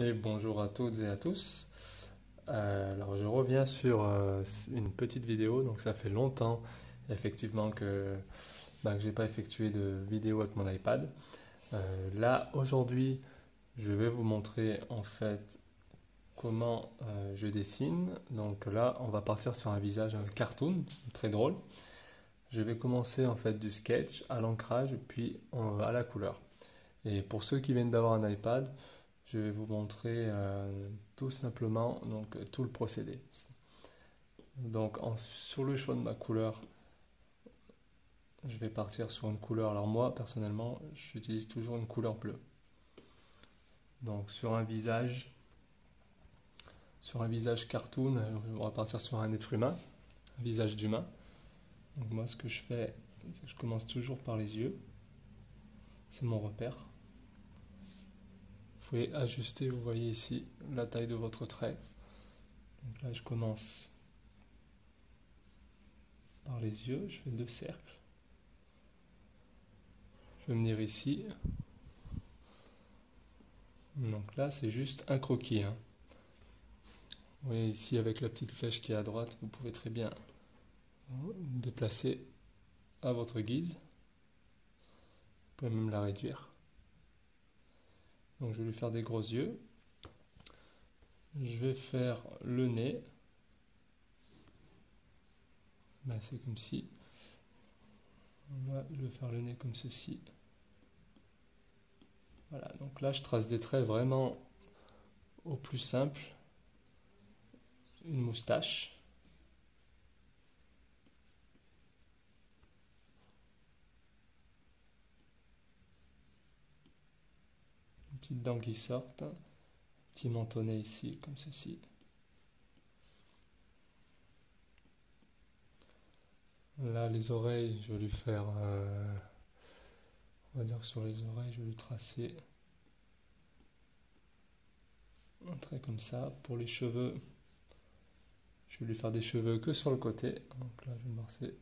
Et bonjour à toutes et à tous. Alors je reviens sur une petite vidéo, donc ça fait longtemps effectivement que j'ai pas effectué de vidéo avec mon iPad. Là aujourd'hui je vais vous montrer en fait comment je dessine. Donc là on va partir sur un visage cartoon, très drôle. Je vais commencer en fait du sketch à l'ancrage puis à la couleur. Et pour ceux qui viennent d'avoir un iPad, je vais vous montrer tout simplement tout le procédé. Donc sur le choix de ma couleur, je vais partir sur une couleur. Alors moi personnellement, j'utilise toujours une couleur bleue. Donc sur un visage cartoon, on va partir sur un être humain, un visage d'humain. Donc moi ce que je fais, c'est que je commence toujours par les yeux. C'est mon repère. Vous pouvez ajuster, vous voyez ici, la taille de votre trait. Donc là je commence par les yeux, je fais 2 cercles. Je vais venir ici. Donc là, c'est juste un croquis. Vous voyez ici avec la petite flèche qui est à droite, vous pouvez très bien déplacer à votre guise. Vous pouvez même la réduire. Donc je vais lui faire des gros yeux. Je vais faire le nez. C'est comme ci. Je vais faire le nez comme ceci. Voilà, donc là je trace des traits vraiment au plus simple. Une moustache. Une petite dent qui sortent. Un petit mentonnet ici, comme ceci. Là, les oreilles, je vais lui faire... on va dire que sur les oreilles, je vais lui tracer un trait comme ça. Pour les cheveux, je vais lui faire des cheveux que sur le côté. Donc là, je vais marquer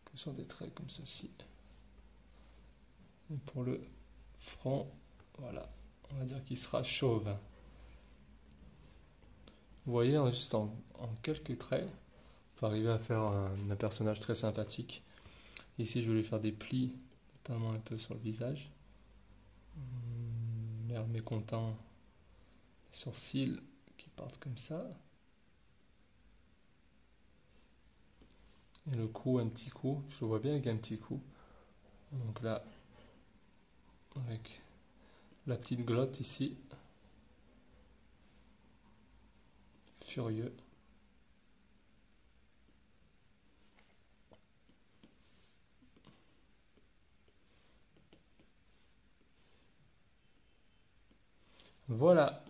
que sur des traits comme ceci. Et pour le front, voilà, on va dire qu'il sera chauve. Vous voyez, juste en quelques traits, on peut arriver à faire un personnage très sympathique. Ici, je vais lui faire des plis, notamment un peu sur le visage. L'air mécontent, les sourcils qui partent comme ça. Et le cou, un petit coup, je le vois bien avec un petit coup. Donc là, avec la petite glotte ici. Furieux. Voilà.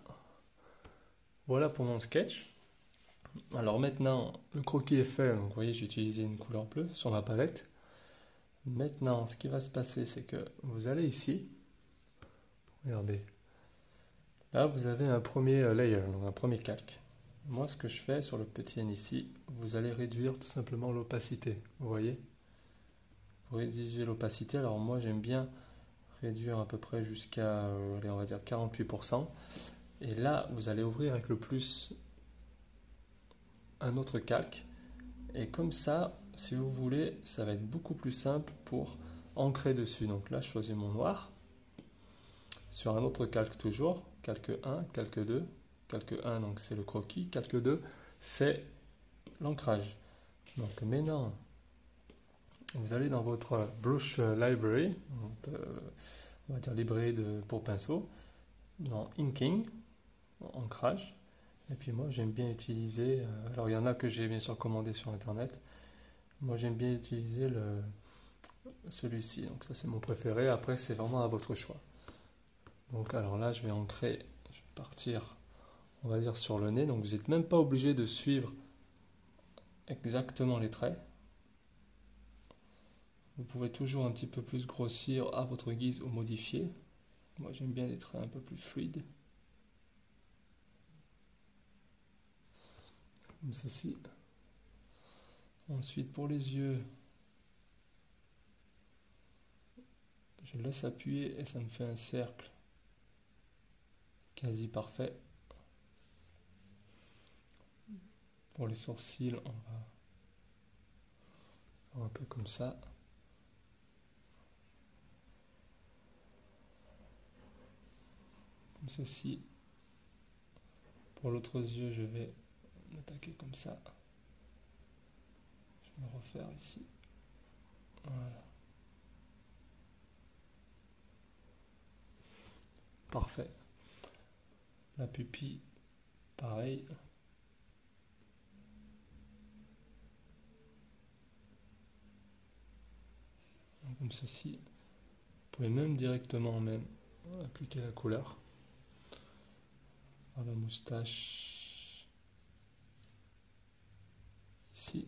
Voilà pour mon sketch. Alors maintenant, le croquis est fait. Donc vous voyez, j'ai utilisé une couleur bleue sur ma palette. Maintenant, ce qui va se passer, c'est que vous allez ici. Regardez. Là, vous avez un premier layer, donc un premier calque. Moi, ce que je fais sur le petit N ici, vous allez réduire tout simplement l'opacité. Vous voyez? Vous réduisez l'opacité. Alors moi, j'aime bien réduire à peu près jusqu'à, on va dire 48%. Et là, vous allez ouvrir avec le plus un autre calque. Et comme ça, si vous voulez, ça va être beaucoup plus simple pour ancrer dessus. Donc là, je choisis mon noir. Sur un autre calque toujours, calque 1, calque 2. Calque 1, donc c'est le croquis. Calque 2, c'est l'ancrage. Donc maintenant, vous allez dans votre Brush Library, donc, on va dire librairie pour pinceau, dans Inking, ancrage. Et puis moi j'aime bien utiliser, alors il y en a que j'ai bien sûr commandé sur internet, moi j'aime bien utiliser celui-ci, donc ça c'est mon préféré, après c'est vraiment à votre choix. Donc alors là je vais ancrer, je vais partir on va dire sur le nez, donc vous n'êtes même pas obligé de suivre exactement les traits. Vous pouvez toujours un petit peu plus grossir à votre guise ou modifier. Moi j'aime bien des traits un peu plus fluides. Comme ceci. Ensuite pour les yeux, je laisse appuyer et ça me fait un cercle quasi parfait. Pour les sourcils, on va faire un peu comme ça. Comme ceci. Pour l'autre yeux, je vais l'attaquer comme ça. Je vais le refaire ici. Voilà. Parfait. La pupille, pareil. Comme ceci. Vous pouvez même directement appliquer la couleur. La moustache ici.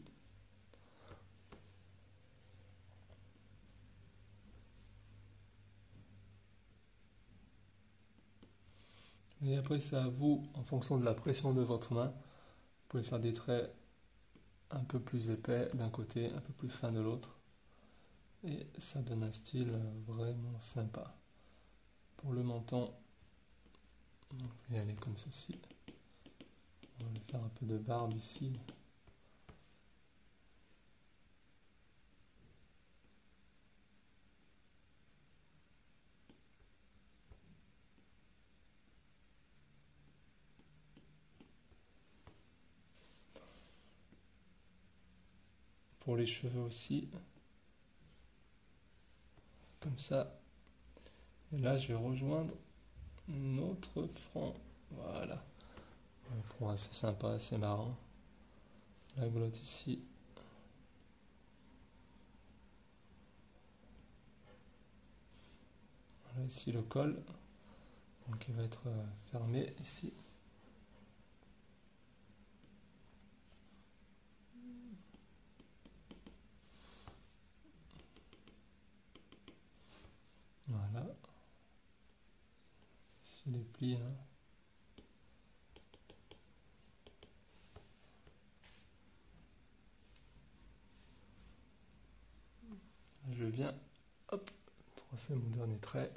Et après c'est à vous, en fonction de la pression de votre main, vous pouvez faire des traits un peu plus épais d'un côté, un peu plus fin de l'autre. Et ça donne un style vraiment sympa. Pour le menton, on va y aller comme ceci. On va lui faire un peu de barbe ici. Pour les cheveux aussi. Comme ça. Et là, je vais rejoindre notre front. Voilà. Un front assez sympa, assez marrant. La glotte ici. Voilà ici le col. Donc il va être fermé ici. Voilà. Ici les plis. Hein. Je viens, hop, tracer mon dernier trait.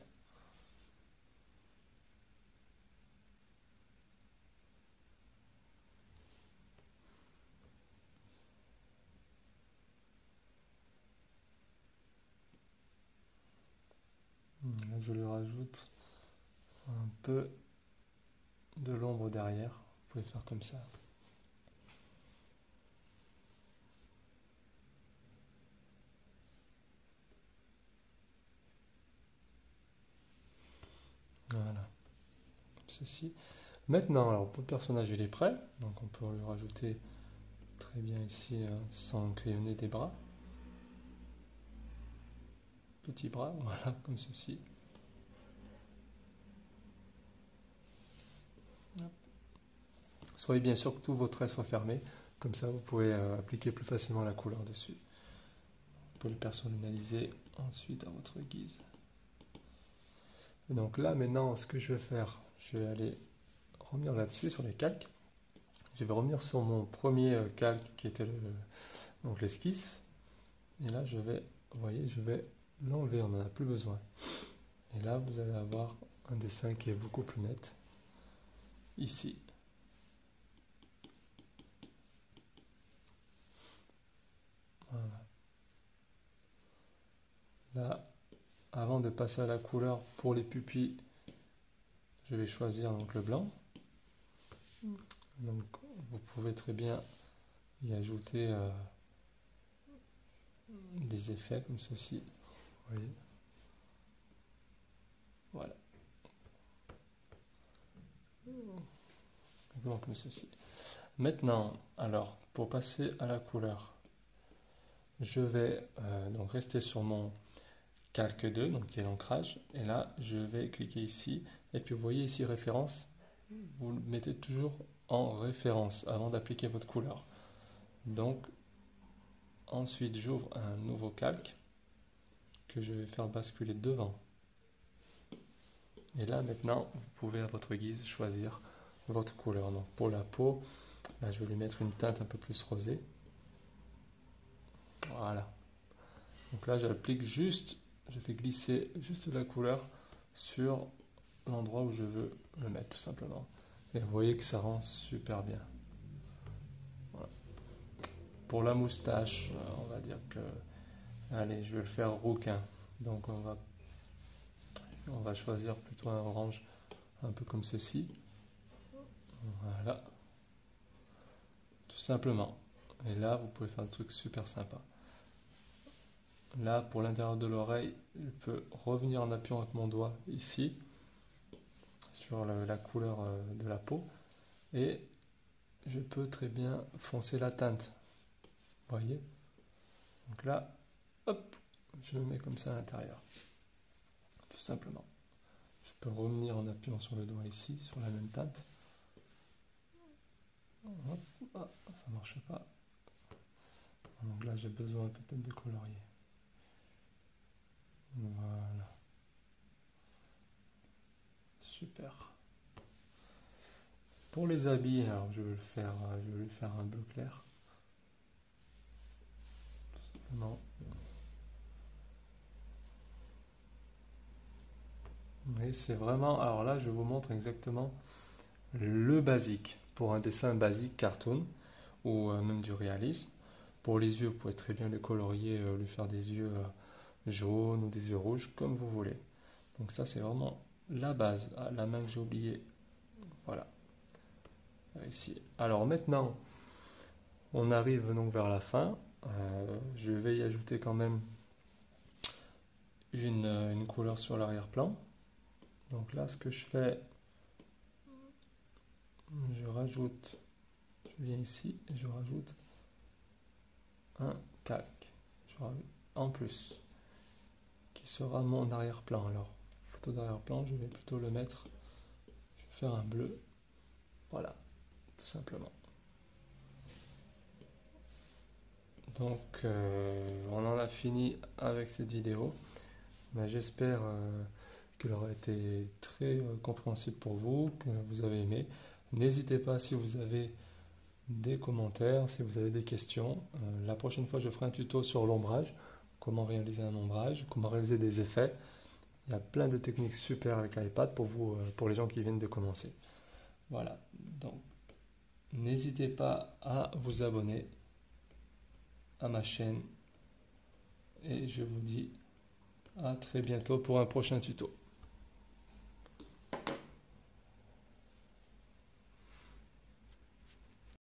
Là, je lui rajoute un peu de l'ombre derrière. Vous pouvez faire comme ça. Voilà, comme ceci. Maintenant, alors pour le personnage, il est prêt. Donc on peut lui rajouter très bien ici, sans crayonner des bras. Petits bras, voilà, comme ceci. Soyez bien sûr que tous vos traits soient fermés. Comme ça, vous pouvez appliquer plus facilement la couleur dessus. Vous pouvez le personnaliser ensuite à votre guise. Et donc là, maintenant, ce que je vais faire, je vais aller revenir là-dessus, sur les calques. Je vais revenir sur mon premier calque qui était donc l'esquisse. Et là, je vais, vous voyez, je vais l'enlever, on n'en a plus besoin. Et là, vous allez avoir un dessin qui est beaucoup plus net. Ici. Voilà. Là, avant de passer à la couleur pour les pupilles, je vais choisir donc le blanc. Donc, vous pouvez très bien y ajouter des effets comme ceci. Vous voyez. Voilà. Blanc comme ceci. Maintenant, alors, pour passer à la couleur, je vais donc rester sur mon calque 2, donc qui est l'ancrage, et là, je vais cliquer ici, et puis vous voyez ici référence, vous le mettez toujours en référence avant d'appliquer votre couleur. Donc, ensuite, j'ouvre un nouveau calque que je vais faire basculer devant. Et là, maintenant, vous pouvez à votre guise choisir votre couleur. Donc, pour la peau, là, je vais lui mettre une teinte un peu plus rosée. Voilà. Donc là, j'applique juste, je fais glisser juste la couleur sur l'endroit où je veux le mettre tout simplement. Et vous voyez que ça rend super bien. Voilà. Pour la moustache, on va dire que, allez, je vais le faire rouquin. Donc on va choisir plutôt un orange un peu comme ceci. Voilà, tout simplement. Et là, vous pouvez faire des trucs super sympas. Là, pour l'intérieur de l'oreille, je peux revenir en appuyant avec mon doigt ici, sur la couleur de la peau. Et je peux très bien foncer la teinte. Vous voyez? Donc là, hop, je le mets comme ça à l'intérieur. Tout simplement. Je peux revenir en appuyant sur le doigt ici, sur la même teinte. Hop, ah, ça ne marche pas. Donc là, j'ai besoin peut-être de colorier. Voilà. Super. Pour les habits, alors je vais lui faire un bleu clair. Tout simplement. Et c'est vraiment, alors là, je vous montre exactement le basique. Pour un dessin basique cartoon, ou même du réalisme. Pour les yeux, vous pouvez très bien les colorier, lui faire des yeux jaunes ou des yeux rouges, comme vous voulez. Donc ça, c'est vraiment la base. Ah, la main que j'ai oubliée, voilà. Ici. Alors maintenant, on arrive donc vers la fin. Je vais y ajouter quand même une couleur sur l'arrière-plan. Donc là, ce que je fais, je rajoute, je viens ici et je rajoute un calque. Je rajoute en plus, qui sera mon arrière-plan. Alors, photo d'arrière-plan, je vais plutôt le mettre, je vais faire un bleu. Voilà, tout simplement. Donc, on en a fini avec cette vidéo. J'espère qu'elle aura été très compréhensible pour vous, que vous avez aimé. N'hésitez pas si vous avez des commentaires, si vous avez des questions. La prochaine fois, je ferai un tuto sur l'ombrage, comment réaliser un ombrage, comment réaliser des effets. Il y a plein de techniques super avec l'iPad pour vous, pour les gens qui viennent de commencer. Voilà, donc n'hésitez pas à vous abonner à ma chaîne et je vous dis à très bientôt pour un prochain tuto.